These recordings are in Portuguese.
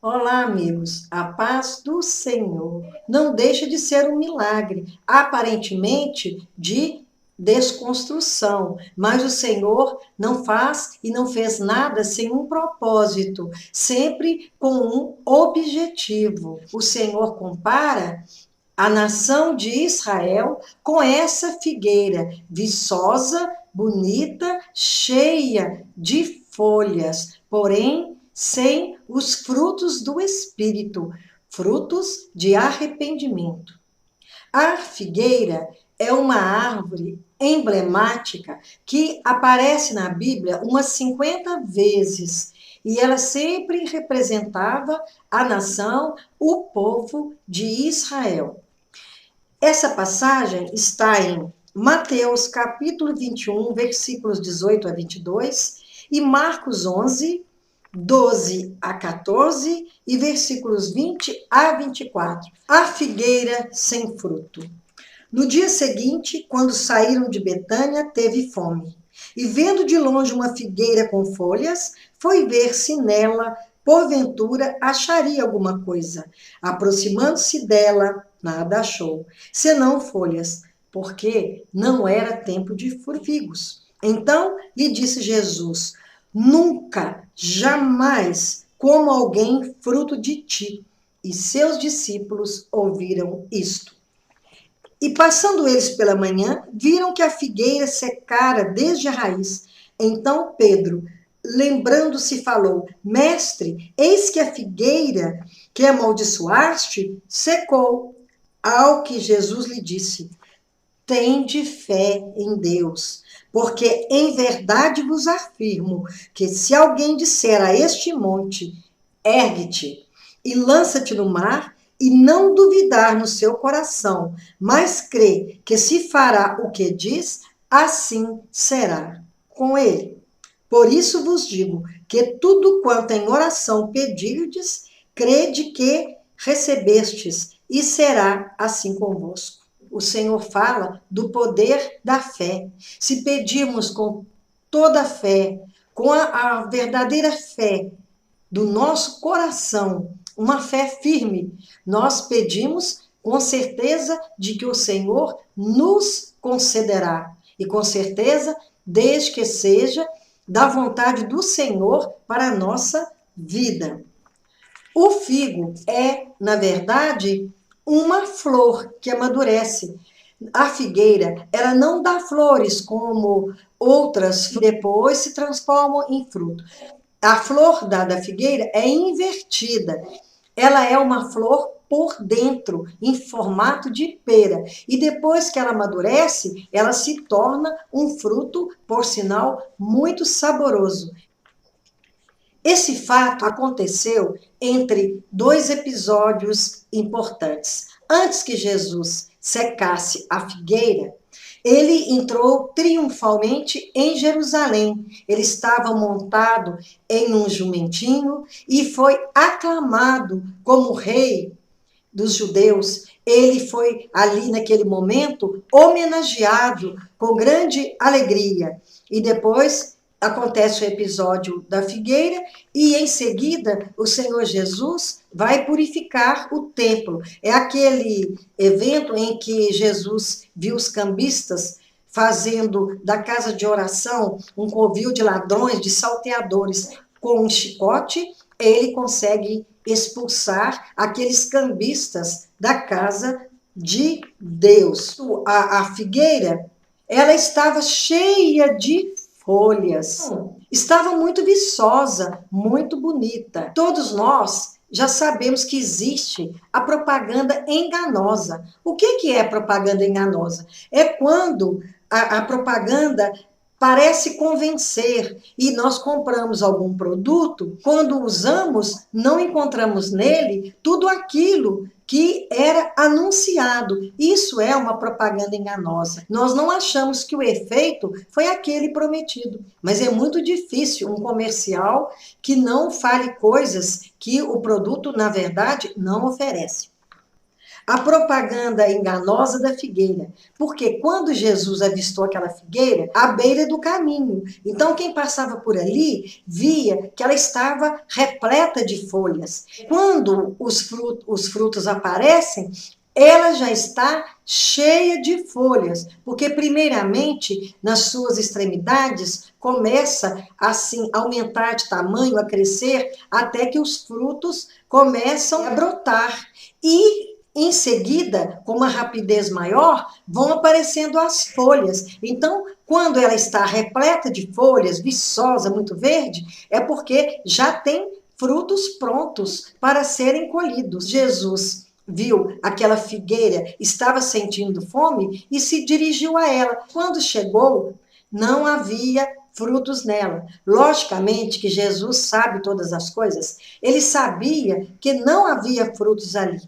Olá, amigos. A paz do Senhor não deixa de ser um milagre, aparentemente de desconstrução, mas o Senhor não faz e não fez nada sem um propósito, sempre com um objetivo. O Senhor compara a nação de Israel com essa figueira viçosa, bonita, cheia de folhas, porém sem os frutos do Espírito, frutos de arrependimento. A figueira é uma árvore emblemática que aparece na Bíblia umas 50 vezes e ela sempre representava a nação, o povo de Israel. Essa passagem está em Mateus capítulo 21, versículos 18 a 22, e Marcos 11, 12 a 14 e versículos 20 a 24. A figueira sem fruto. No dia seguinte, quando saíram de Betânia, teve fome. E vendo de longe uma figueira com folhas, foi ver se nela, porventura, acharia alguma coisa. Aproximando-se dela, nada achou, senão folhas, porque não era tempo de figos. Então lhe disse Jesus: Nunca, jamais como alguém fruto de ti. E seus discípulos ouviram isto. E passando eles pela manhã, viram que a figueira secara desde a raiz. Então Pedro, lembrando-se, falou: Mestre, eis que a figueira que amaldiçoaste secou. Ao que Jesus lhe disse: Tende fé em Deus, porque em verdade vos afirmo que se alguém disser a este monte, ergue-te e lança-te no mar, e não duvidar no seu coração, mas crê que se fará o que diz, assim será com ele. Por isso vos digo que tudo quanto em oração pedirdes, crede que recebestes, e será assim convosco. O Senhor fala do poder da fé. Se pedirmos com toda a fé, com a verdadeira fé do nosso coração, uma fé firme, nós pedimos com certeza de que o Senhor nos concederá. E com certeza, desde que seja da vontade do Senhor para a nossa vida. O figo é, na verdade, uma flor que amadurece. A figueira, ela não dá flores como outras, depois se transformam em fruto. A flor da figueira é invertida. Ela é uma flor por dentro, em formato de pera. E depois que ela amadurece, ela se torna um fruto, por sinal, muito saboroso. Esse fato aconteceu entre dois episódios importantes. Antes que Jesus secasse a figueira, ele entrou triunfalmente em Jerusalém. Ele estava montado em um jumentinho e foi aclamado como rei dos judeus. Ele foi ali naquele momento homenageado com grande alegria. E depois acontece o episódio da figueira e em seguida o Senhor Jesus vai purificar o templo. É aquele evento em que Jesus viu os cambistas fazendo da casa de oração um covil de ladrões, de salteadores, com um chicote, ele consegue expulsar aqueles cambistas da casa de Deus. A figueira, ela estava cheia de folhas, estava muito viçosa, muito bonita. Todos nós já sabemos que existe a propaganda enganosa. O que é propaganda enganosa? É quando a propaganda parece convencer e nós compramos algum produto, quando usamos, não encontramos nele tudo aquilo que era anunciado. Isso é uma propaganda enganosa. Nós não achamos que o efeito foi aquele prometido, mas é muito difícil um comercial que não fale coisas que o produto, na verdade, não oferece. A propaganda enganosa da figueira. Porque quando Jesus avistou aquela figueira, à beira do caminho. Então, quem passava por ali via que ela estava repleta de folhas. Quando os frutos aparecem, ela já está cheia de folhas, porque primeiramente nas suas extremidades começa assim a aumentar de tamanho, a crescer, até que os frutos começam a brotar. E em seguida, com uma rapidez maior, vão aparecendo as folhas. Então, quando ela está repleta de folhas, viçosa, muito verde, é porque já tem frutos prontos para serem colhidos. Jesus viu aquela figueira, estava sentindo fome e se dirigiu a ela. Quando chegou, não havia frutos nela. Logicamente que Jesus sabe todas as coisas. Ele sabia que não havia frutos ali.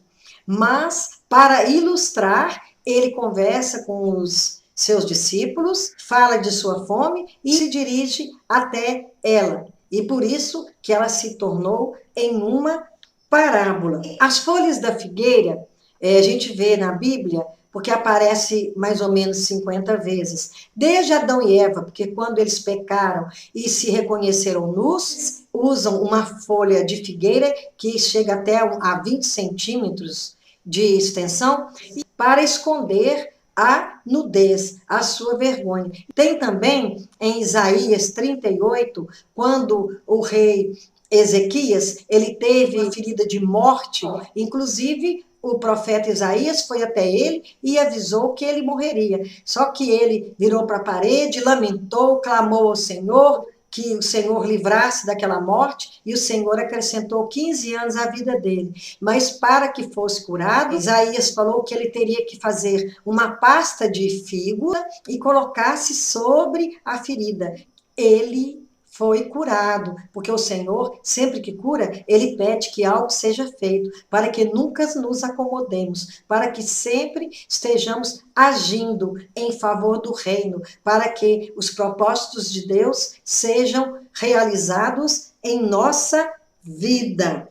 Mas, para ilustrar, ele conversa com os seus discípulos, fala de sua fome e se dirige até ela. E por isso que ela se tornou em uma parábola. As folhas da figueira, a gente vê na Bíblia, porque aparece mais ou menos 50 vezes. Desde Adão e Eva, porque quando eles pecaram e se reconheceram nus, usam uma folha de figueira que chega até a 20 centímetros de extensão, para esconder a nudez, a sua vergonha. Tem também em Isaías 38, quando o rei Ezequias, ele teve ferida de morte, inclusive o profeta Isaías foi até ele e avisou que ele morreria. Só que ele virou para a parede, lamentou, clamou ao Senhor, que o Senhor livrasse daquela morte, e o Senhor acrescentou 15 anos à vida dele. Mas para que fosse curado, Isaías falou que ele teria que fazer uma pasta de figo e colocasse sobre a ferida. Ele foi curado, porque o Senhor, sempre que cura, ele pede que algo seja feito, para que nunca nos acomodemos, para que sempre estejamos agindo em favor do reino, para que os propósitos de Deus sejam realizados em nossa vida.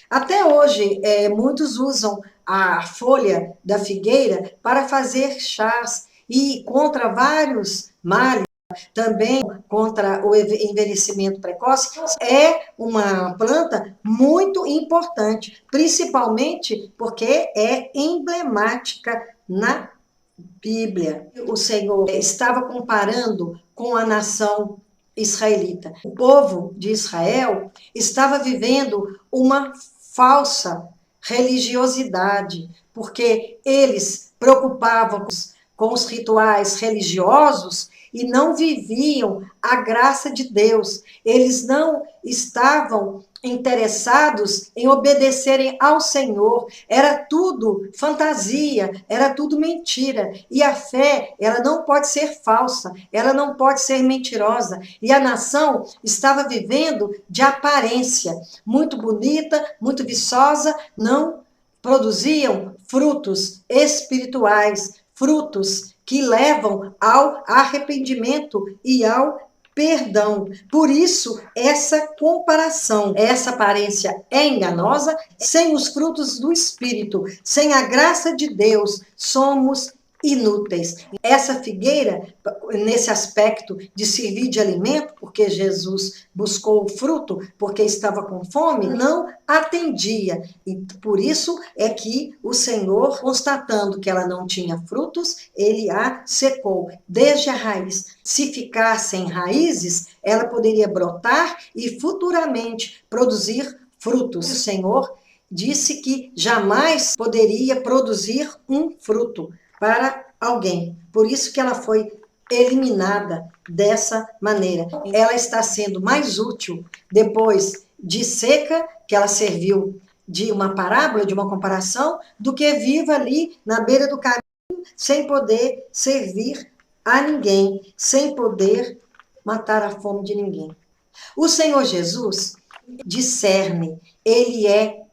Até hoje, muitos usam a folha da figueira para fazer chás e contra vários males, também contra o envelhecimento precoce, é uma planta muito importante, principalmente porque é emblemática na Bíblia. O Senhor estava comparando com a nação israelita. O povo de Israel estava vivendo uma falsa religiosidade, porque eles preocupavam com os rituais religiosos e não viviam a graça de Deus. Eles não estavam interessados em obedecerem ao Senhor. Era tudo fantasia, era tudo mentira. E a fé, ela não pode ser falsa, ela não pode ser mentirosa. E a nação estava vivendo de aparência, muito bonita, muito viçosa, não produziam frutos espirituais, frutos que levam ao arrependimento e ao perdão. Por isso, essa comparação, essa aparência é enganosa. Sem os frutos do Espírito, sem a graça de Deus, somos inúteis. Essa figueira, nesse aspecto de servir de alimento, porque Jesus buscou o fruto, porque estava com fome, não atendia. E por isso é que o Senhor, constatando que ela não tinha frutos, ele a secou desde a raiz. Se ficasse sem raízes, ela poderia brotar e futuramente produzir frutos. O Senhor disse que jamais poderia produzir um fruto para alguém. Por isso que ela foi eliminada dessa maneira. Ela está sendo mais útil depois de seca, que ela serviu de uma parábola, de uma comparação, do que viva ali na beira do caminho, sem poder servir a ninguém, sem poder matar a fome de ninguém. O Senhor Jesus discerne, ele é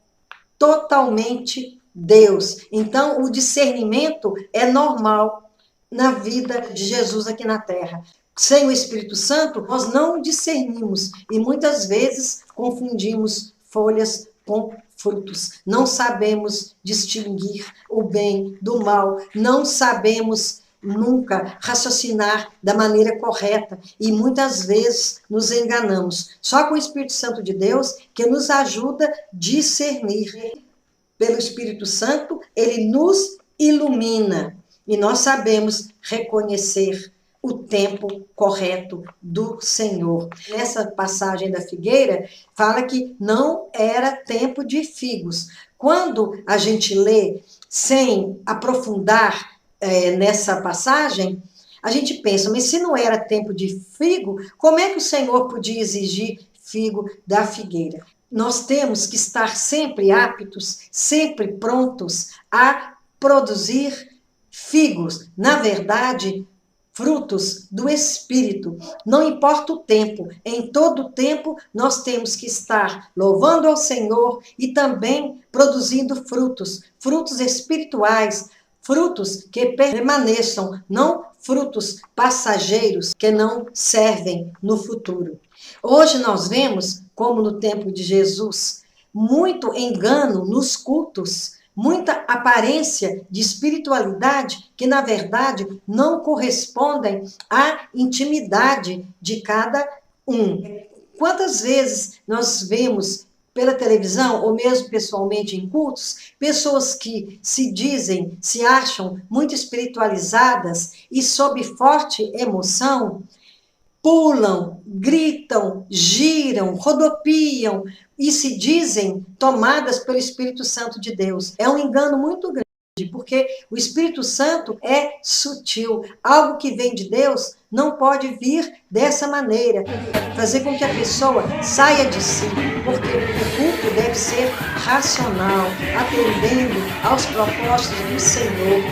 totalmente Deus. Então, o discernimento é normal na vida de Jesus aqui na Terra. Sem o Espírito Santo, nós não discernimos e muitas vezes confundimos folhas com frutos, não sabemos distinguir o bem do mal, não sabemos nunca raciocinar da maneira correta e muitas vezes nos enganamos. Só com o Espírito Santo de Deus que nos ajuda a discernir. Pelo Espírito Santo, ele nos ilumina e nós sabemos reconhecer o tempo correto do Senhor. Nessa passagem da figueira, fala que não era tempo de figos. Quando a gente lê sem aprofundar nessa passagem, a gente pensa, mas se não era tempo de figo, como é que o Senhor podia exigir figo da figueira? Nós temos que estar sempre aptos, sempre prontos a produzir figos. Na verdade, frutos do Espírito. Não importa o tempo, em todo tempo nós temos que estar louvando ao Senhor e também produzindo frutos, frutos espirituais, frutos que permaneçam, não frutos passageiros que não servem no futuro. Hoje nós vemos, como no tempo de Jesus, muito engano nos cultos, muita aparência de espiritualidade que, na verdade, não correspondem à intimidade de cada um. Quantas vezes nós vemos pela televisão, ou mesmo pessoalmente em cultos, pessoas que se dizem, se acham muito espiritualizadas e sob forte emoção, pulam, gritam, giram, rodopiam e se dizem tomadas pelo Espírito Santo de Deus. É um engano muito grande, porque o Espírito Santo é sutil. Algo que vem de Deus não pode vir dessa maneira, fazer com que a pessoa saia de si, porque o culto deve ser racional, atendendo aos propósitos do Senhor.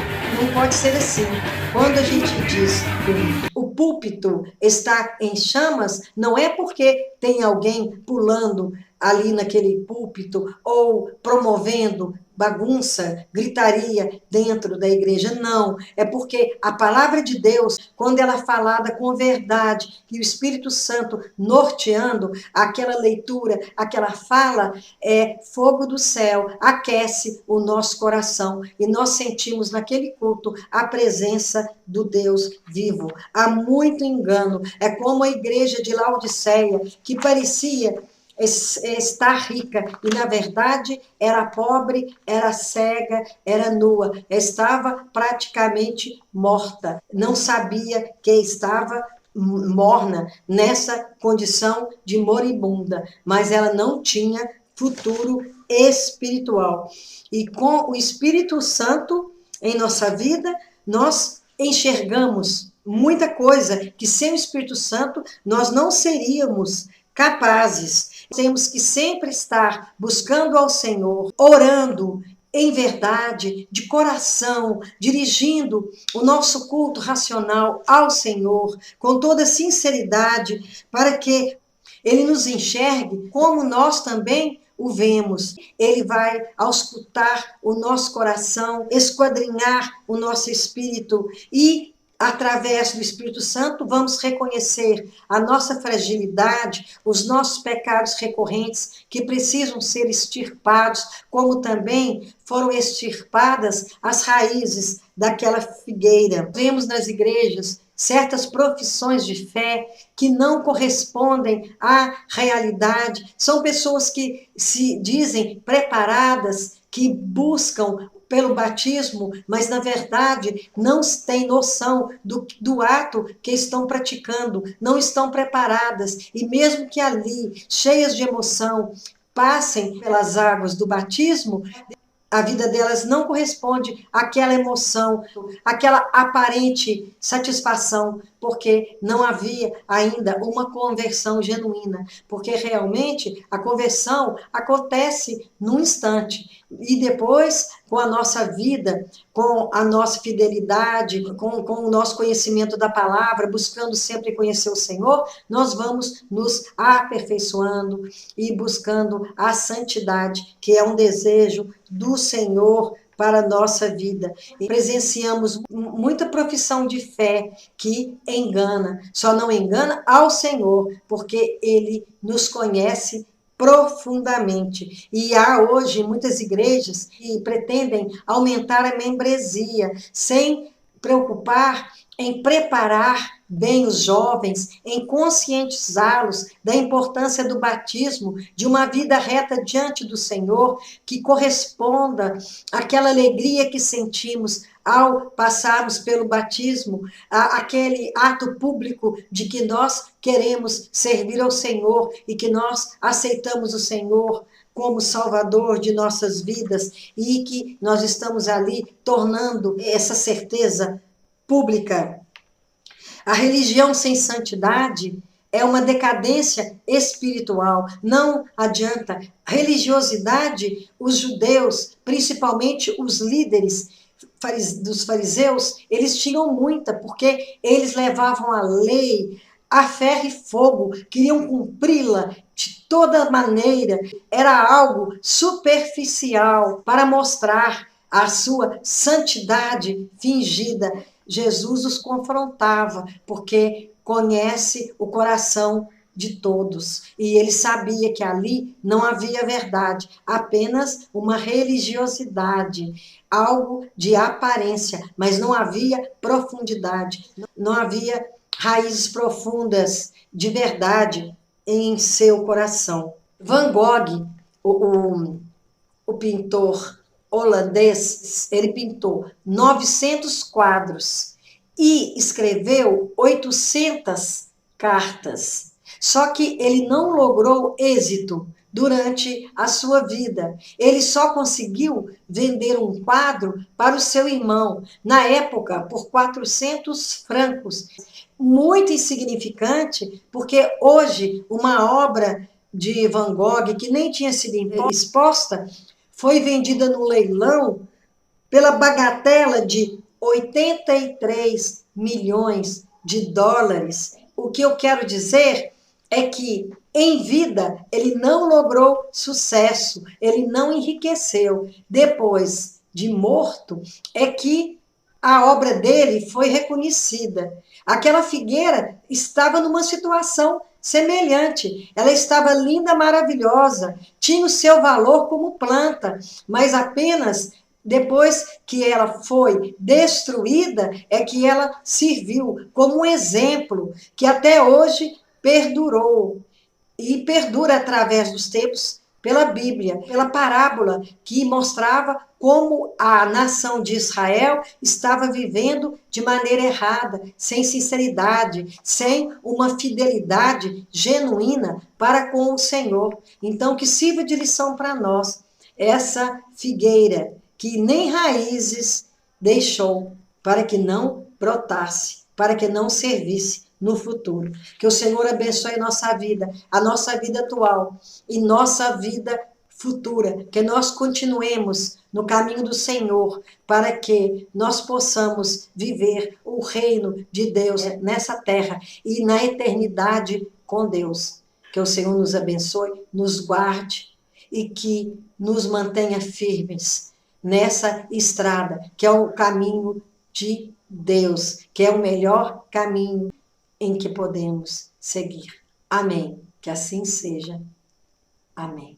Não pode ser assim. Quando a gente diz que o púlpito está em chamas, não é porque tem alguém pulando ali naquele púlpito ou promovendo bagunça, gritaria dentro da igreja. Não, é porque a palavra de Deus, quando ela é falada com verdade, e o Espírito Santo norteando aquela leitura, aquela fala, é fogo do céu, aquece o nosso coração e nós sentimos naquele culto a presença do Deus vivo. Há muito engano. É como a igreja de Laodiceia, que parecia estar rica e na verdade era pobre, era cega, era nua, estava praticamente morta, não sabia que estava morna nessa condição de moribunda, mas ela não tinha futuro espiritual. E com o Espírito Santo em nossa vida, nós enxergamos muita coisa que sem o Espírito Santo nós não seríamos capazes. Temos que sempre estar buscando ao Senhor, orando em verdade, de coração, dirigindo o nosso culto racional ao Senhor, com toda sinceridade, para que Ele nos enxergue como nós também o vemos. Ele vai auscultar o nosso coração, esquadrinhar o nosso espírito e através do Espírito Santo, vamos reconhecer a nossa fragilidade, os nossos pecados recorrentes que precisam ser extirpados, como também foram extirpadas as raízes daquela figueira. Vemos nas igrejas certas profissões de fé que não correspondem à realidade. São pessoas que se dizem preparadas, que buscam pelo batismo, mas na verdade não têm noção do ato que estão praticando, não estão preparadas, e mesmo que ali, cheias de emoção, passem pelas águas do batismo, a vida delas não corresponde àquela emoção, àquela aparente satisfação, porque não havia ainda uma conversão genuína, porque realmente a conversão acontece num instante, e depois, com a nossa vida, com a nossa fidelidade, com o nosso conhecimento da palavra, buscando sempre conhecer o Senhor, nós vamos nos aperfeiçoando e buscando a santidade, que é um desejo do Senhor para a nossa vida. E presenciamos muita profissão de fé que engana, só não engana ao Senhor, porque Ele nos conhece profundamente. E há hoje muitas igrejas que pretendem aumentar a membresia, sem preocupar em preparar bem os jovens, em conscientizá-los da importância do batismo, de uma vida reta diante do Senhor, que corresponda àquela alegria que sentimos ao passarmos pelo batismo, aquele ato público de que nós queremos servir ao Senhor e que nós aceitamos o Senhor como Salvador de nossas vidas e que nós estamos ali tornando essa certeza pública. A religião sem santidade é uma decadência espiritual. Não adianta. Religiosidade, os judeus, principalmente os líderes dos fariseus, eles tinham muita, porque eles levavam a lei a ferro e fogo, queriam cumpri-la de toda maneira. Era algo superficial para mostrar a sua santidade fingida. Jesus os confrontava, porque conhece o coração de todos. E ele sabia que ali não havia verdade, apenas uma religiosidade, algo de aparência, mas não havia profundidade, não havia raízes profundas de verdade em seu coração. Van Gogh, o pintor holandês, ele pintou 900 quadros e escreveu 800 cartas. Só que ele não logrou êxito durante a sua vida. Ele só conseguiu vender um quadro para o seu irmão, na época, por 400 francos. Muito insignificante, porque hoje uma obra de Van Gogh, que nem tinha sido exposta, foi vendida no leilão pela bagatela de 83 milhões de dólares. O que eu quero dizer é que, em vida, ele não logrou sucesso, ele não enriqueceu. Depois de morto, é que a obra dele foi reconhecida. Aquela figueira estava numa situação semelhante. Ela estava linda, maravilhosa, tinha o seu valor como planta, mas apenas depois que ela foi destruída é que ela serviu como um exemplo que até hoje perdurou e perdura através dos tempos pela Bíblia, pela parábola que mostrava como a nação de Israel estava vivendo de maneira errada, sem sinceridade, sem uma fidelidade genuína para com o Senhor. Então, que sirva de lição para nós essa figueira que nem raízes deixou para que não brotasse, para que não servisse no futuro. Que o Senhor abençoe a nossa vida atual e nossa vida futura, que nós continuemos no caminho do Senhor, para que nós possamos viver o reino de Deus nessa terra e na eternidade com Deus. Que o Senhor nos abençoe, nos guarde e que nos mantenha firmes nessa estrada, que é o caminho de Deus, que é o melhor caminho em que podemos seguir. Amém. Que assim seja. Amém.